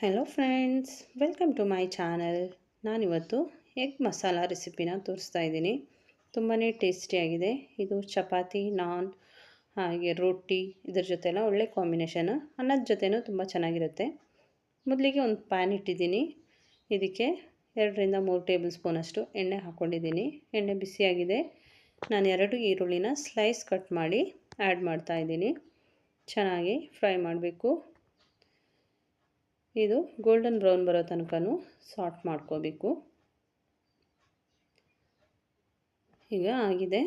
Hello friends, welcome to my channel. ನಾನಿವತ್ತು egg masala ರೆಸಿಪಿನ ತೋರಿಸ್ತಾ ಇದ್ದೀನಿ. ತುಂಬಾ ಟೇಸ್ಟಿಯಾಗಿದೆ. ಇದು ಚಪಾತಿ, ನಾನ್ ಹಾಗೆ ರೊಟ್ಟಿ ಇದ್ರ ಜೊತೆಲ್ಲ ಒಳ್ಳೆ ಕಾಂಬಿನೇಷನ್. ಅನ್ನದ ಜೊತೆನೂ ತುಂಬ ಚೆನ್ನಾಗಿರುತ್ತೆ. ಮೊದಲಿಗೆ ಒಂದು ಪ್ಯಾನ್ ಇಟ್ಟಿದ್ದೀನಿ. ಇದಕ್ಕೆ 2-3 ಟೇಬಲ್ ಸ್ಪೂನಷ್ಟು ಎಣ್ಣೆ ಹಾಕ್ಕೊಂಡಿದ್ದೀನಿ. ಎಣ್ಣೆ ಬಿಸಿಯಾಗಿದೆ. ನಾನು 2 ಈರುಳ್ಳಿನ ಸ್ಲೈಸ್ ಕಟ್ ಮಾಡಿ ಆ್ಯಡ್ ಮಾಡ್ತಾಯಿದ್ದೀನಿ. ಚೆನ್ನಾಗಿ ಫ್ರೈ ಮಾಡಬೇಕು. ಇದು ಗೋಲ್ಡನ್ ಬ್ರೌನ್ ಬರೋ ತನಕನೂ ಸಾಟ್ ಮಾಡ್ಕೋಬೇಕು. ಈಗ ಆಗಿದೆ.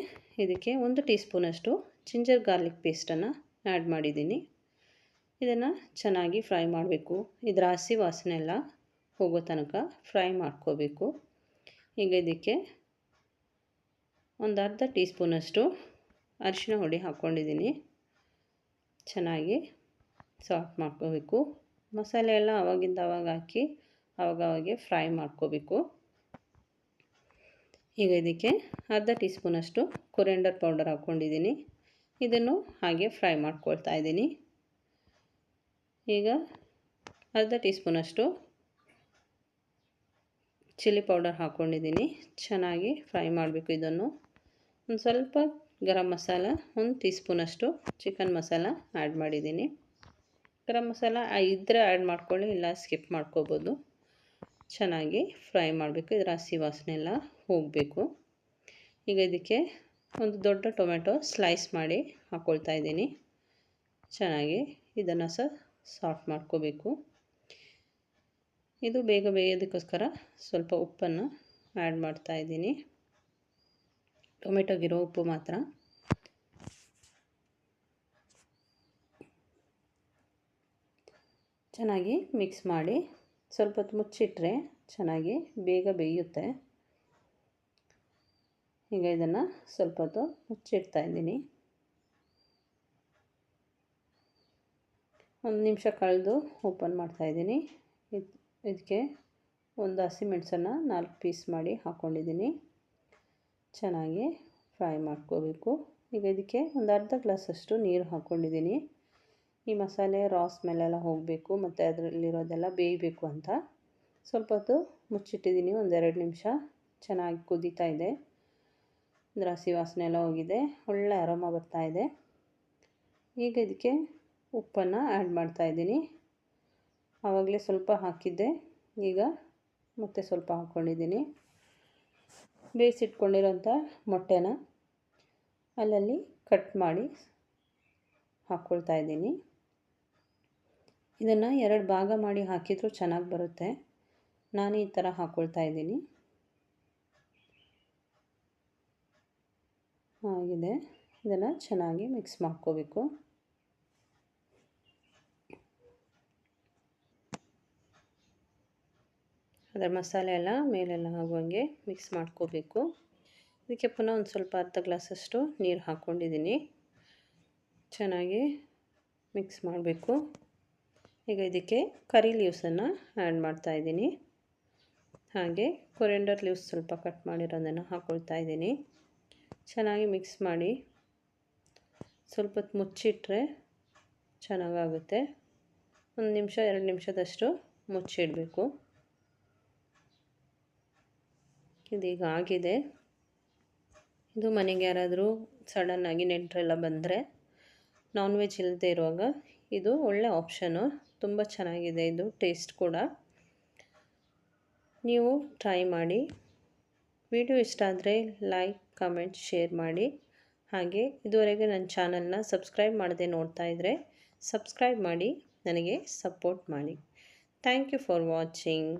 ಇದಕ್ಕೆ 1 ಟೀ ಸ್ಪೂನಷ್ಟು ಜಿಂಜರ್ ಗಾರ್ಲಿಕ್ ಪೇಸ್ಟನ್ನು ಆ್ಯಡ್ ಮಾಡಿದ್ದೀನಿ. ಇದನ್ನು ಚೆನ್ನಾಗಿ ಫ್ರೈ ಮಾಡಬೇಕು. ಇದರ ಹಸಿ ವಾಸನೆ ಎಲ್ಲ ಹೋಗೋ ತನಕ ಫ್ರೈ ಮಾಡ್ಕೋಬೇಕು. ಈಗ ಇದಕ್ಕೆ ಒಂದು ಅರ್ಧ ಟೀ ಸ್ಪೂನಷ್ಟು ಅರಿಶಿನ ಹುಡಿ ಹಾಕ್ಕೊಂಡಿದ್ದೀನಿ. ಚೆನ್ನಾಗಿ ಸಾಟ್ ಮಾಡ್ಕೋಬೇಕು. ಮಸಾಲೆ ಎಲ್ಲ ಆವಾಗಿಂದ ಆವಾಗ ಹಾಕಿ ಆವಾಗವಾಗೆ ಫ್ರೈ ಮಾಡ್ಕೋಬೇಕು. ಈಗ ಇದಕ್ಕೆ ಅರ್ಧ ಟೀ ಸ್ಪೂನಷ್ಟು ಕೊರಿಯಾಂಡರ್ ಪೌಡರ್ ಹಾಕ್ಕೊಂಡಿದ್ದೀನಿ. ಇದನ್ನು ಹಾಗೆ ಫ್ರೈ ಮಾಡ್ಕೊಳ್ತಾ ಇದ್ದೀನಿ. ಈಗ ಅರ್ಧ ಟೀ ಸ್ಪೂನಷ್ಟು ಚಿಲ್ಲಿ ಪೌಡರ್ ಹಾಕ್ಕೊಂಡಿದ್ದೀನಿ. ಚೆನ್ನಾಗಿ ಫ್ರೈ ಮಾಡಬೇಕು. ಇದನ್ನು ಒಂದು ಸ್ವಲ್ಪ ಗರಂ ಮಸಾಲ, 1 ಟೀ ಸ್ಪೂನಷ್ಟು ಚಿಕನ್ ಮಸಾಲ ಆ್ಯಡ್ ಮಾಡಿದ್ದೀನಿ. ಗರಂ ಮಸಾಲ ಇದ್ದರೆ ಆ್ಯಡ್ ಮಾಡ್ಕೊಳ್ಳಿ, ಇಲ್ಲ ಸ್ಕಿಪ್ ಮಾಡ್ಕೋಬೋದು. ಚೆನ್ನಾಗಿ ಫ್ರೈ ಮಾಡಬೇಕು. ಇದರ ಹಸಿ ವಾಸನೆ ಎಲ್ಲ ಹೋಗಬೇಕು. ಈಗ ಇದಕ್ಕೆ ಒಂದು ದೊಡ್ಡ ಟೊಮೆಟೊ ಸ್ಲೈಸ್ ಮಾಡಿ ಹಾಕ್ಕೊಳ್ತಾ ಇದ್ದೀನಿ. ಚೆನ್ನಾಗಿ ಇದನ್ನು ಸಾಟ್ ಮಾಡ್ಕೋಬೇಕು. ಇದು ಬೇಗ ಬೇಯೋದಕ್ಕೋಸ್ಕರ ಸ್ವಲ್ಪ ಉಪ್ಪನ್ನು ಆ್ಯಡ್ ಮಾಡ್ತಾ ಇದ್ದೀನಿ. ಟೊಮೆಟೊಗಿರೋ ಉಪ್ಪು ಮಾತ್ರ. ಚೆನ್ನಾಗಿ ಮಿಕ್ಸ್ ಮಾಡಿ ಸ್ವಲ್ಪ ಹೊತ್ತು ಮುಚ್ಚಿಟ್ರೆ ಚೆನ್ನಾಗಿ ಬೇಗ ಬೇಯುತ್ತೆ. ಈಗ ಇದನ್ನು ಸ್ವಲ್ಪ ಹೊತ್ತು ಮುಚ್ಚಿಡ್ತಾ ಇದ್ದೀನಿ. 1 ನಿಮಿಷ ಕಳೆದು ಓಪನ್ ಮಾಡ್ತಾಯಿದ್ದೀನಿ. ಇದಕ್ಕೆ ಒಂದು ಹಸಿಮೆಣಸನ್ನು 4 ಪೀಸ್ ಮಾಡಿ ಹಾಕ್ಕೊಂಡಿದ್ದೀನಿ. ಚೆನ್ನಾಗಿ ಫ್ರೈ ಮಾಡ್ಕೋಬೇಕು. ಈಗ ಇದಕ್ಕೆ ಒಂದು ಅರ್ಧ ಗ್ಲಾಸಷ್ಟು ನೀರು ಹಾಕ್ಕೊಂಡಿದ್ದೀನಿ. ಈ ಮಸಾಲೆ ರಾ ಸ್ಮೆಲ್ಲೆಲ್ಲ ಹೋಗಬೇಕು ಮತ್ತು ಅದರಲ್ಲಿರೋದೆಲ್ಲ ಬೇಯಬೇಕು ಅಂತ ಸ್ವಲ್ಪ ಹೊತ್ತು ಮುಚ್ಚಿಟ್ಟಿದ್ದೀನಿ. 1-2 ನಿಮಿಷ ಚೆನ್ನಾಗಿ ಕುದೀತಾ ಇದೆ. ಇದರ ಹಸಿ ವಾಸನೆ ಎಲ್ಲ ಹೋಗಿದೆ. ಒಳ್ಳೆ ಅರೋಮ ಬರ್ತಾ ಇದೆ. ಈಗ ಇದಕ್ಕೆ ಉಪ್ಪನ್ನು ಆ್ಯಡ್ ಮಾಡ್ತಾಯಿದ್ದೀನಿ. ಆವಾಗಲೇ ಸ್ವಲ್ಪ ಹಾಕಿದ್ದೆ, ಈಗ ಮತ್ತೆ ಸ್ವಲ್ಪ ಹಾಕ್ಕೊಂಡಿದ್ದೀನಿ. ಬೇಯಿಸಿಟ್ಕೊಂಡಿರೋಂಥ ಮೊಟ್ಟೆನ ಅಲ್ಲಲ್ಲಿ ಕಟ್ ಮಾಡಿ ಹಾಕ್ಕೊಳ್ತಾ ಇದ್ದೀನಿ. ಇದನ್ನು 2 ಭಾಗ ಮಾಡಿ ಹಾಕಿದರೂ ಚೆನ್ನಾಗಿ ಬರುತ್ತೆ. ನಾನು ಈ ಥರ ಹಾಕ್ಕೊಳ್ತಾ ಇದ್ದೀನಿ. ಆಗಿದೆ. ಇದನ್ನು ಚೆನ್ನಾಗಿ ಮಿಕ್ಸ್ ಮಾಡ್ಕೋಬೇಕು. ಅದರ ಮಸಾಲೆ ಎಲ್ಲ ಮೇಲೆಲ್ಲ ಆಗುವಂಗೆ ಮಿಕ್ಸ್ ಮಾಡ್ಕೋಬೇಕು. ಇದಕ್ಕೆ ಪುನಃ ಒಂದು ಸ್ವಲ್ಪ ಅರ್ಧ ಗ್ಲಾಸಷ್ಟು ನೀರು ಹಾಕ್ಕೊಂಡಿದ್ದೀನಿ. ಚೆನ್ನಾಗಿ ಮಿಕ್ಸ್ ಮಾಡಬೇಕು. ಈಗ ಇದಕ್ಕೆ ಕರಿ ಲೀವ್ಸನ್ನು ಆ್ಯಡ್ ಮಾಡ್ತಾಯಿದ್ದೀನಿ. ಹಾಗೆ ಕೊರಿಯಾಂಡರ್ ಲೀವ್ಸ್ ಸ್ವಲ್ಪ ಕಟ್ ಮಾಡಿರೋದನ್ನು ಹಾಕ್ಕೊಳ್ತಾ ಇದ್ದೀನಿ. ಚೆನ್ನಾಗಿ ಮಿಕ್ಸ್ ಮಾಡಿ ಸ್ವಲ್ಪ ಹೊತ್ತು ಮುಚ್ಚಿಟ್ರೆ ಚೆನ್ನಾಗಾಗುತ್ತೆ. 1 ನಿಮಿಷ 2 ನಿಮಿಷದಷ್ಟು ಮುಚ್ಚಿಡಬೇಕು. ಇದೀಗ ಆಗಿದೆ. ಇದು ಮನೆಗೆ ಯಾರಾದರೂ ಸಡನ್ನಾಗಿ ನೆಂಟರೆಲ್ಲ ಬಂದರೆ, ನಾನ್ ವೆಜ್ ಇಲ್ಲದೆ ಇರುವಾಗ ಇದು ಒಳ್ಳೆ ಆಪ್ಷನು. ತುಂಬ ಚೆನ್ನಾಗಿದೆ ಇದು ಟೇಸ್ಟ್ ಕೂಡ. ನೀವು ಟ್ರೈ ಮಾಡಿ. ವಿಡಿಯೋ ಇಷ್ಟ ಆದರೆ ಲೈಕ್, ಕಮೆಂಟ್, ಶೇರ್ ಮಾಡಿ. ಹಾಗೆ ಇದುವರೆಗೆ ನನ್ನ ಚಾನಲ್ನ ಸಬ್ಸ್ಕ್ರೈಬ್ ಮಾಡದೆ ನೋಡ್ತಾ ಇದ್ದರೆ ಸಬ್ಸ್ಕ್ರೈಬ್ ಮಾಡಿ, ನನಗೆ ಸಪೋರ್ಟ್ ಮಾಡಿ. Thank you for watching.